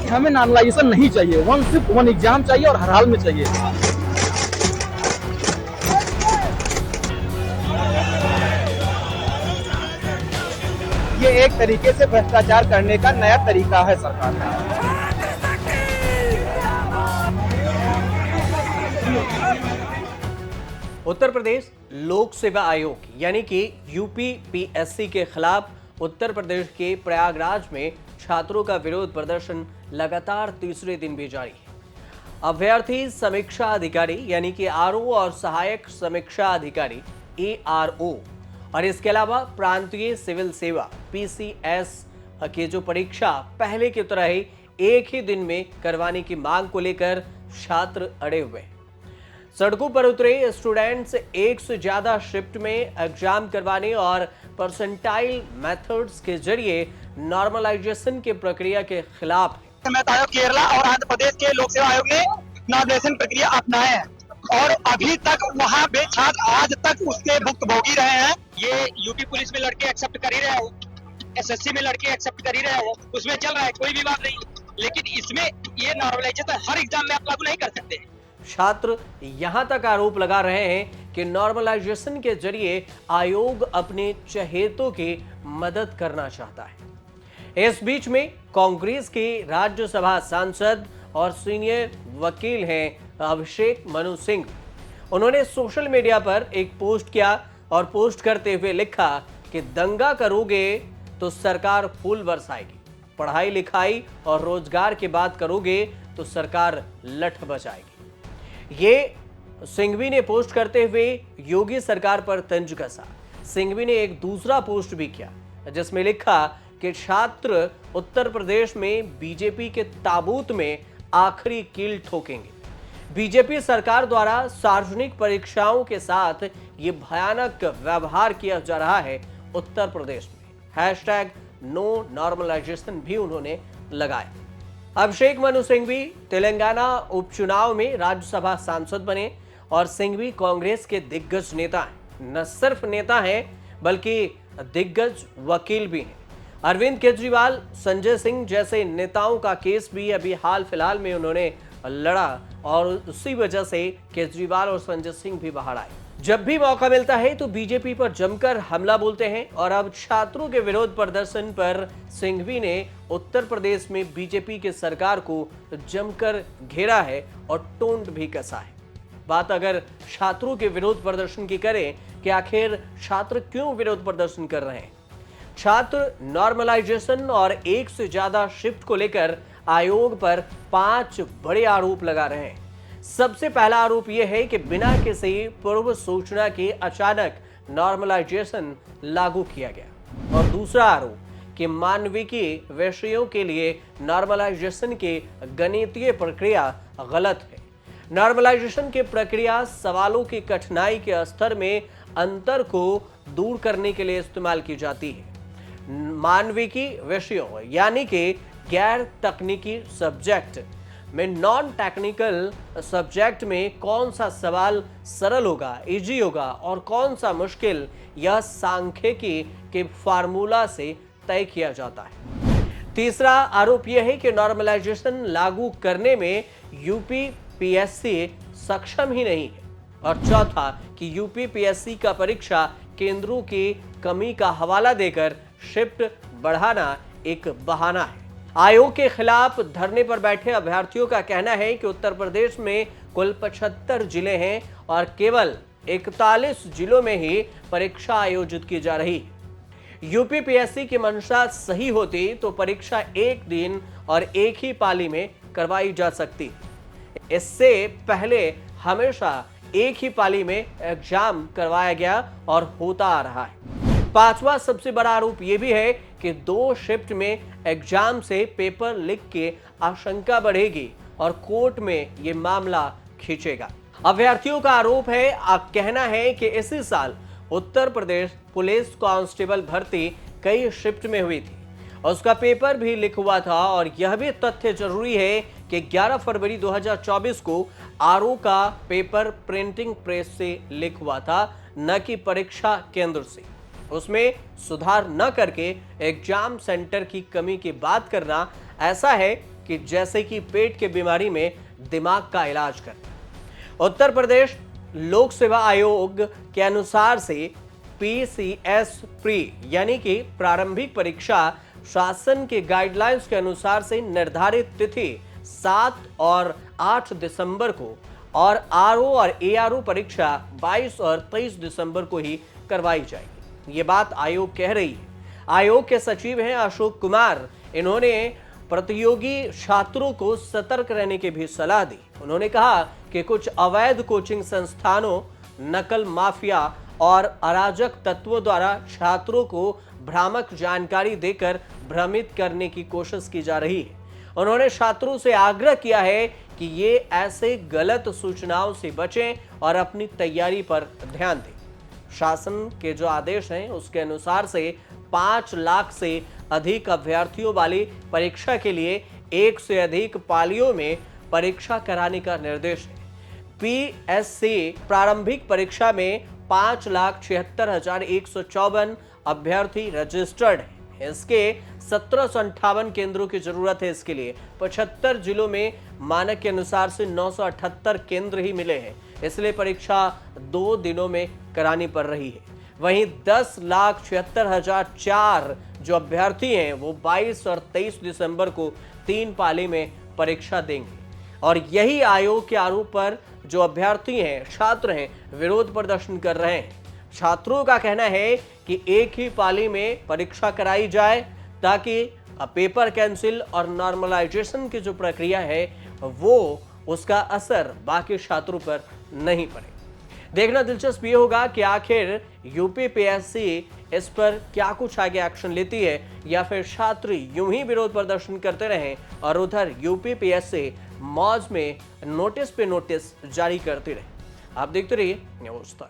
कि हमें नॉर्मलाइजेशन नहीं चाहिए, वन शिफ्ट वन एग्जाम चाहिए और हर हाल में चाहिए। ये एक तरीके से भ्रष्टाचार करने का नया तरीका है सरकार का। उत्तर प्रदेश लोक सेवा आयोग यानी कि यूपीपीएससी के खिलाफ उत्तर प्रदेश के प्रयागराज में छात्रों का विरोध प्रदर्शन लगातार तीसरे दिन भी जारी है। अभ्यर्थी समीक्षा अधिकारी यानी कि आरओ और सहायक समीक्षा अधिकारी एआरओ और इसके अलावा प्रांतीय सिविल सेवा पीसीएस की जो परीक्षा पहले की तरह ही एक ही दिन में करवाने की मांग को लेकर छात्र अड़े हुए हैं। सड़कों पर उतरे स्टूडेंट्स एक से ज्यादा शिफ्ट में एग्जाम करवाने और परसेंटाइल मेथड्स के जरिए नॉर्मलाइजेशन की प्रक्रिया के खिलाफ है। मैं आयोग केरला और आंध्र प्रदेश के लोक सेवा आयोग ने नॉर्मलाइजेशन प्रक्रिया अपनाए है और अभी तक वहाँ पे छात्र आज तक उसके भुक्तभोगी रहे हैं। ये यूपी पुलिस में लड़के एक्सेप्ट कर ही रहे हो, एसएससी में लड़के एक्सेप्ट कर ही रहे हो, उसमें चल रहा है, कोई विवाद नहीं। लेकिन इसमें ये नॉर्मलाइजेशन हर एग्जाम में आप लागू नहीं कर सकते। छात्र यहां तक आरोप लगा रहे हैं कि नॉर्मलाइजेशन के जरिए आयोग अपने चहेतों की मदद करना चाहता है। इस बीच में कांग्रेस के राज्यसभा सांसद और सीनियर वकील हैं अभिषेक मनु सिंह। उन्होंने सोशल मीडिया पर एक पोस्ट किया और पोस्ट करते हुए लिखा कि दंगा करोगे तो सरकार फूल बरसाएगी, पढ़ाई लिखाई और रोजगार की बात करोगे तो सरकार लठ बजाएगी। ये सिंघवी ने पोस्ट करते हुए योगी सरकार पर तंज कसा। सिंघवी ने एक दूसरा पोस्ट भी किया जिसमें लिखा कि छात्र उत्तर प्रदेश में बीजेपी के ताबूत में आखिरी कील ठोकेंगे। बीजेपी सरकार द्वारा सार्वजनिक परीक्षाओं के साथ ये भयानक व्यवहार किया जा रहा है उत्तर प्रदेश में। #नो नॉर्मलाइजेशन भी उन्होंने लगाया। अभिषेक मनु सिंघवी तेलंगाना उपचुनाव में राज्यसभा सांसद बने और सिंघवी कांग्रेस के दिग्गज नेता हैं। न सिर्फ नेता हैं बल्कि दिग्गज वकील भी हैं। अरविंद केजरीवाल, संजय सिंह जैसे नेताओं का केस भी अभी हाल फिलहाल में उन्होंने लड़ा और उसी वजह से केजरीवाल और संजय सिंह भी बाहर आए। जब भी मौका मिलता है तो बीजेपी पर जमकर हमला बोलते हैं और अब छात्रों के विरोध प्रदर्शन पर सिंघवी ने उत्तर प्रदेश में बीजेपी के सरकार को जमकर घेरा है और टोंट भी कसा है। बात अगर छात्रों के विरोध प्रदर्शन की करें कि आखिर छात्र क्यों विरोध प्रदर्शन कर रहे हैं। छात्र नॉर्मलाइजेशन और एक से ज्यादा शिफ्ट को लेकर आयोग पर 5 बड़े आरोप लगा रहे हैं। सबसे पहला आरोप यह है कि बिना किसी पूर्व सूचना के अचानक नॉर्मलाइजेशन लागू किया गया और दूसरा आरोप कि मानविकी विषयों के लिए नॉर्मलाइजेशन की गणितीय प्रक्रिया गलत है। नॉर्मलाइजेशन की प्रक्रिया सवालों की कठिनाई के स्तर में अंतर को दूर करने के लिए इस्तेमाल की जाती है। मानविकी विषयों यानी कि गैर तकनीकी सब्जेक्ट में नॉन टेक्निकल सब्जेक्ट में कौन सा सवाल सरल होगा, इजी होगा और कौन सा मुश्किल, यह सांख्यिकी के फार्मूला से तय किया जाता है। तीसरा आरोप यह है कि नॉर्मलाइजेशन लागू करने में यूपीपीएससी सक्षम ही नहीं है और चौथा कि यूपीपीएससी का परीक्षा केंद्रों की कमी का हवाला देकर शिफ्ट बढ़ाना एक बहाना है। आयोग के खिलाफ धरने पर बैठे अभ्यर्थियों का कहना है कि उत्तर प्रदेश में कुल 75 जिले हैं और केवल 41 जिलों में ही परीक्षा आयोजित की जा रही है। यूपीपीएससी की मंशा सही होती तो परीक्षा एक दिन और एक ही पाली में करवाई जा सकती। इससे पहले हमेशा एक ही पाली में एग्जाम करवाया गया और होता आ रहा है। पांचवा सबसे बड़ा आरोप यह भी है कि 2 शिफ्ट में एग्जाम से पेपर लीक की आशंका बढ़ेगी और कोर्ट में यह मामला खींचेगा। अभ्यर्थियों का आरोप है, कहना है कि इसी साल उत्तर प्रदेश पुलिस कांस्टेबल भर्ती कई शिफ्ट में हुई थी, उसका पेपर भी लीक हुआ था और यह भी तथ्य जरूरी है कि 11 फरवरी 2024 को आरओ का पेपर प्रिंटिंग प्रेस से लीक हुआ था, न कि परीक्षा केंद्र से। उसमें सुधार न करके एग्जाम सेंटर की कमी की बात करना ऐसा है कि जैसे कि पेट की बीमारी में दिमाग का इलाज करना। उत्तर प्रदेश लोक सेवा आयोग के अनुसार से पीसीएस प्री यानी कि प्रारंभिक परीक्षा शासन के गाइडलाइंस के अनुसार से निर्धारित तिथि 7 और 8 दिसंबर को और आरओ और एआरओ परीक्षा 22 और 23 दिसंबर को ही करवाई जाएगी। ये बात आयोग कह रही है। आयोग के सचिव हैं अशोक कुमार। इन्होंने प्रतियोगी छात्रों को सतर्क रहने की भी सलाह दी। उन्होंने कहा कि कुछ अवैध कोचिंग संस्थानों, नकल माफिया और अराजक तत्वों द्वारा छात्रों को भ्रामक जानकारी देकर भ्रमित करने की कोशिश की जा रही है। उन्होंने छात्रों से आग्रह किया है कि ये ऐसे गलत सूचनाओं से बचें और अपनी तैयारी पर ध्यान दें। शासन के जो आदेश हैं उसके अनुसार से 5 लाख से अधिक अभ्यर्थियों वाली परीक्षा के लिए 1 से अधिक पालियों में परीक्षा कराने का निर्देश है। पीएससी प्रारंभिक परीक्षा में 5,76,154 अभ्यर्थी रजिस्टर्ड हैं। इसके 1758 केंद्रों की जरूरत है। इसके लिए 75 जिलों में मानक के अनुसार से 978 केंद्र ही मिले हैं, इसलिए परीक्षा 2 दिनों में करानी पड़ रही है। वहीं 10,76,004 जो अभ्यर्थी हैं वो 22 और 23 दिसंबर को 3 पाली में परीक्षा देंगे। और यही आयोग के आरोप पर जो अभ्यर्थी हैं, छात्र हैं, विरोध प्रदर्शन कर रहे हैं। छात्रों का कहना है कि एक ही पाली में परीक्षा कराई जाए ताकि पेपर कैंसिल और नॉर्मलाइजेशन की जो प्रक्रिया है वो उसका असर बाकी छात्रों पर नहीं पड़े। देखना दिलचस्प ये होगा कि आखिर यूपीपीएससी इस पर क्या कुछ आगे एक्शन लेती है या फिर छात्र यूं ही विरोध प्रदर्शन करते रहें और उधर यूपीपीएससी मौज में नोटिस पे नोटिस जारी करती रहे। आप देखते रहिए न्यूज़ तक।